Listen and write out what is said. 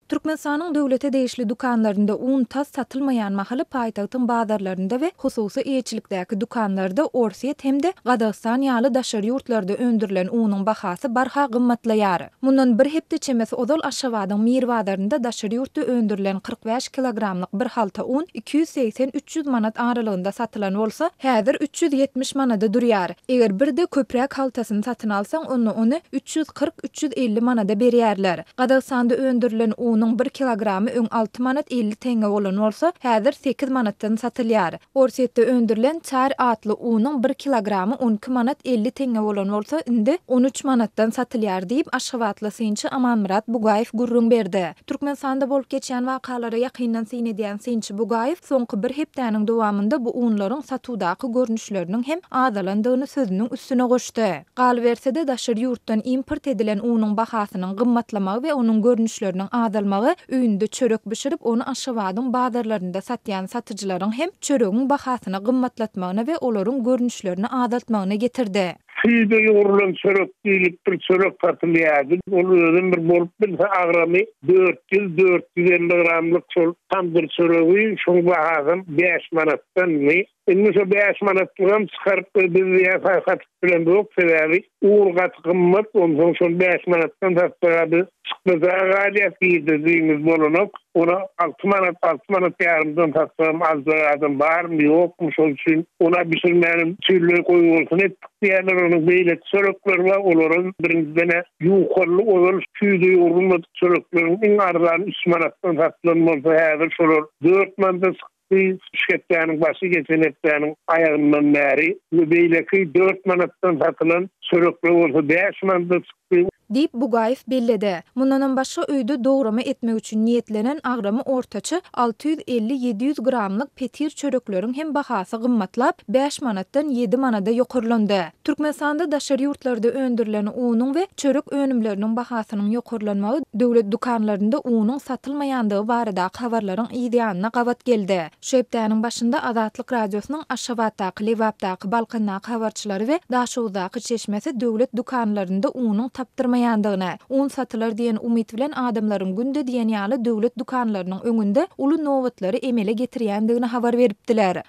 Türkmenistanyň döwlete değişli dukanlarında un tas satylmaýan mahaly paýtagtyň bazarlarynda we hususy eýçilikdäki dukanlarda orsiyet hemde Gadagstan ýaly daşary ýurtlarda öndürilen unyň bahasy barha gymmatlaýar. Mundan bir hepde çemesi ozal Aşgabatyň Mir bazarynda daşary ýurtda öndürilen 45 kilogramlyk bir halta un 280-300 manat aralygynda satylan bolsa, häzir 370 manada durýar. Eger bir de köprek haltasyny satyn alsaň, onu 340-350 manada berýärler. Gadagstanda öndürilen unyň 1 kilogramy 6 manat 50 teňe bolan bolsa, häzir 8 manatdan satylýar. Orsiyetde öndürilen çar atly unyň 1 kilogramy 12 manat 50 teňe bolan bolsa, indi 13 manatdan satylýar diýip Aşgabatly synçy Amanmurat Bugaýew gurrun berdi. Türkmenistanda bolup geçýän wakalara ýakyndan syn edýän synçy Bugaýew soňky bir hepdäniň dowamynda bu unlaryň satuwdaky görnüşleriniň hem azalandygyny sözüniň üstüne goşdy. Galbersede daşary ýurtdan import edilen unyň bahasynyň gymmatlamagy we onuň görnüşleriniň azalmagy öýünde çörek bişirip onu Aşgabatyň bazarlarynda satýan satyjylaryň hem çöregiň bahasyny gymmatlatmagyna we olaryň görnüşlerini azaltmagyna getirdi. Süýde ýorulan çörek diýip bir çörek satylýardy. Ol özüm bir bolup bilse agramy 400-450 gramlyk tandyr çöregi şoň bahasy 5 manatdan mi? Indi şu 5 manatdan çykaryp biz ýa satyp bilen yok sebäbi uğurgat gymmat ondan şol 5 manatdan satýardy. Çıkmaza galyat diýdiňiz bolanyp ona 6 manat ýarymdan satsam azdan barmy ýokmy şol üçin ona bişirmänim türlü goýulsun etdik diýerler onu beýle çörekler we olaryň birincide ýukarly ozal süýde ýurulmady çöreklerin iň arzan 3 manatdan satylan bolsa häzir şolar 4 manatdan şirketlerinin başı geçeneklerinin ayağından beri beyleki 4 manattan satılan çörekler olsa 5 manattan çıktı. Diýip Bugaýew belledi. Mundan başga öýde dograma etmek üçin niýetlenen agramy ortaça 650-700 gramlyk petir çörekleriň hem bahasy gymmatlap 5 manatdan 7 manada ýokurlandy. Türkmenistanda daşary ýurtlarda öndürilen unyň we çörek önümleriniň bahasynyň ýokurlanmagy döwlet dukanlarynda unyň satylmaýandygy barada habarlaryň ýa-da gawat geldi. Şu hepdäniň başynda Azatlyk radiosynyň Aşgabatdaky, Lewapdaky, Balkandaky habarçylary we Daşowdaky çeşmesi döwlet dukanlarynda unyň tapdyrmaýandygyny, un satylar diýen umyt bilen adamlaryň günde diýen ýaly döwlet dukanlarynyň öňünde uly nowatlary emele getirýändigini habar beripdiler.